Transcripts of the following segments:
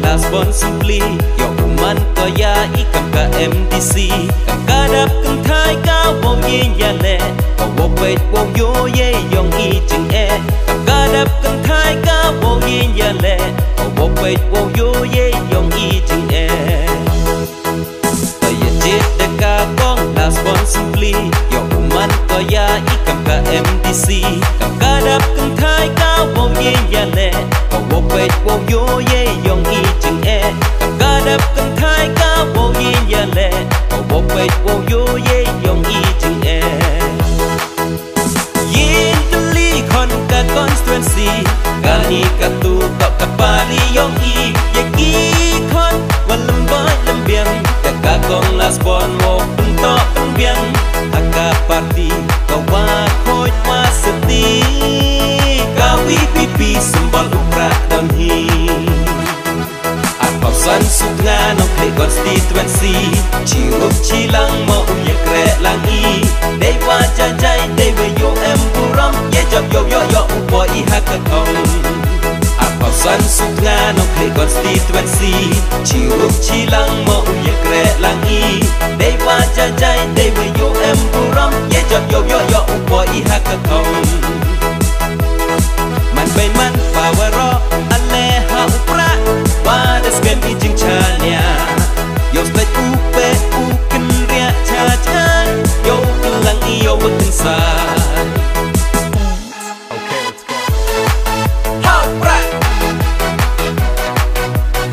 Responsibly yo man ko ya ikam ka MDC kam kadap kam thai ka wong yin ya le ko wo wait wong yo ye yong I ching e kam kadap kam thai ka wong yin ya le ko wo wait wong yo ye yong I ching e ya jet de ka kong responsibly yo man ko ya ikam ka MDC kam kadap kam thai ka wong yin ya le ko wo wait wong yo ye yong I ching e kadap kan thai ka wong yin ya le ko wo wait wong yo ye yong I ching e yin to li kon ka constituency kali ka tu ka kapali yong I ye ki kon walam boy lam biang ka kong las bon wo pun to pun biang aka party ka wa khoi wa sati ka wi pi sembal ukra don hi San sukna no play constituency Chirup chilang mo ye kre lang I They wa jajay they we yo emburam Ye job yo yo yo upo I hakakong Apaw san sukna no play constituency Chirup chilang mo ye kre lang I They wa jajay they we yo emburam Ye job yo yo yo upo I hakakong Man bay man pawaro aleha upra Wadas kan ijing chalnya Yo staj upe uken ria chajan Yo kelang iyo wakin say Okay, let's go How right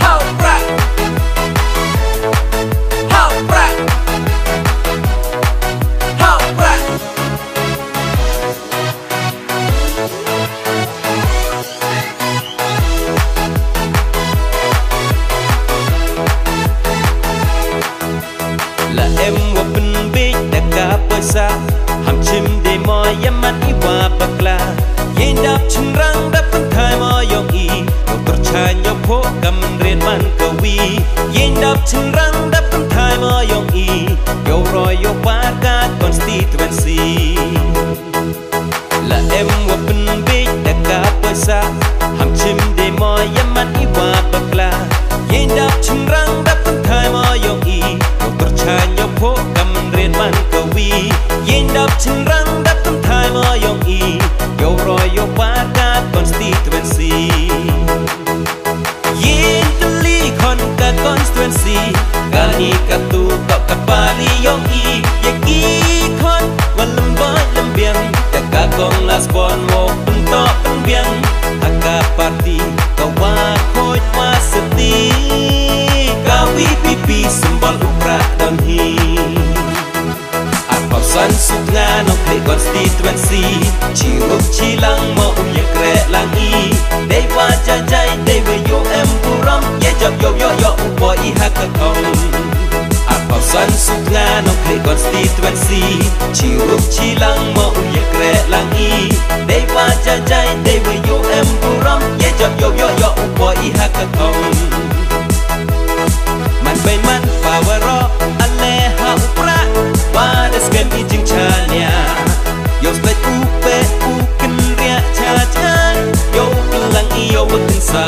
How right How right How right là em wa bên bích đã cả bơi xa ham chim để mỏi em mắt I wa bạc la yên đáp chân răng đáp phân thai mỏi yong I một tổ trai nhau phố cầm riêng man cầu vi yên đáp chân răng đáp phân thai mỏi yong I yo rồi yo qua cả constituency là em wa bên bích đã cả bơi xa ham chim để mỏi em mắt I wa bạc la yên đáp chân răng đáp phân thai mỏi yong I Chanyo po kam rian man kawi yin dap chin rang dap tam thai mo yong I yo roy yo pa ka constituency yin to li kon ka constituency kali ka tu ka kapali yong I ye ki kon walam boy lam biang ka kong las bon mo pun to pun biang aka party ka wa khoi wa sati ka wi pi sembal ukra don hi Apaw san sukna no play constituency Chirup chilang mo ye kre lang I They wa jajay they we yo emburam Ye job yo yo yo upo I hakakong Apaw san sukna no play constituency Chirup chilang mo ye kre lang I They wa jajay they we yo emburam Ye job yo yo yo upo I hakakong Man bay man pawaro aleha upra Wadas kan ijing chalnya Yo staj upe uken ria chajan Yo kelang iyo wakin say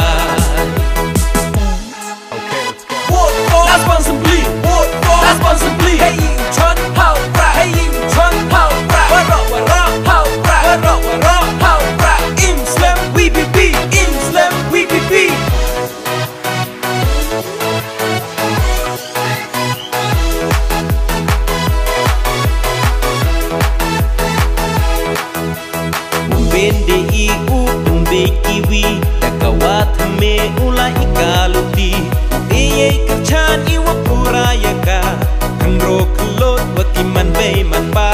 Okay, let's go Vote for responsibly Vote for responsibly Hey you chon how pra Hey you chon how pra Waro waro how pra Waro waro how pra Imslam WPP Imslam WPP Bende iu bende kiwi Dakawat me ula ikaluti Iye kerchan iwa purayaka Kandro kelot wati man bay man pa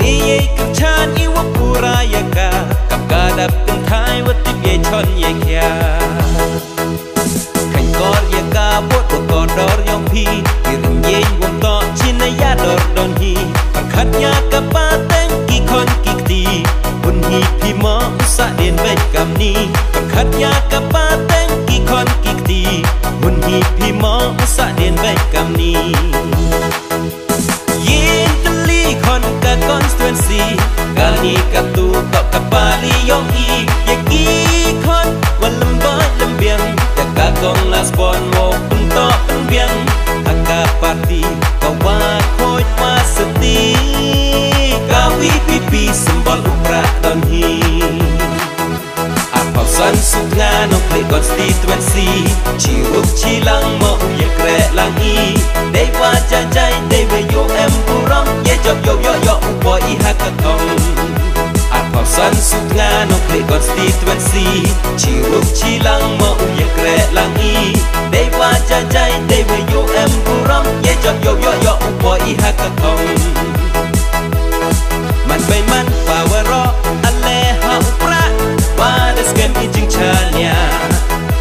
Iye kerchan iwa purayaka Kapkadap kentai wati biay chon ye kya Kany kor ye ka bot wa kodor yong pi Iring yeng wong to chinaya dor don hi Pakhatnya kapateng kikon kikti Pun hi pi mo usa điền về cầm ni và khát ya cà pa tên kỳ con kỳ tì muốn hi pi mò sa điền về cầm ni yin tali con cả constituency kali cả tu tọt cà pa li yong i ye kỳ conวันลำบากลำเบียงแต่กากองลาสปอนโมปุ่นต่อปุ่นเบียงหากาปาร์ตี้ก็ว่าโคตรมาสติกาวีพีพีสมบัติอุปราตอนฮีอาเผาสันสุกงานองเพลงก่อนสตีทเวนซีชีรุกชีลังโมอยากแกะลังอีได้ว่าจะใจได้เวโยเอ็มบุรองเย่จบโยโยโยอุปอีฮักกะกองสันสุกงานองเพลงก่อนสตีทเวนซีชีรุกชีลังโมอยากแกะลังอีได้ว่าจะใจได้เวโยเอ็มบุรองเย่จบโยโยโยอุปอีฮักกะกองมันไปมันป่าวรออันเลหาอุปราว่าเดสเกมอีจิงชาเนีย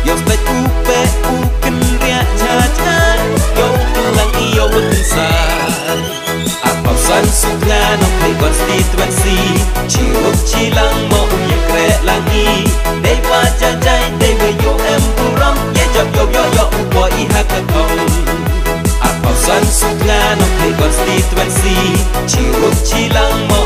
ยกสเตจอุเปอุกันเรียชาชายกลังอีโยวุ้นซาอาเผาสันสุกงานองเพลงก่อนสตีทเวนซีชีรุกชีลังโมอยากแกะลังอีได้ว่าจะใจได้เวโยเอ็มบุรองเย่จบโยโยโยอุปอีฮักกะกองอาเผาสันสุกงานองเพลงก่อนสตีทเวนซีชีรุกชีลังโม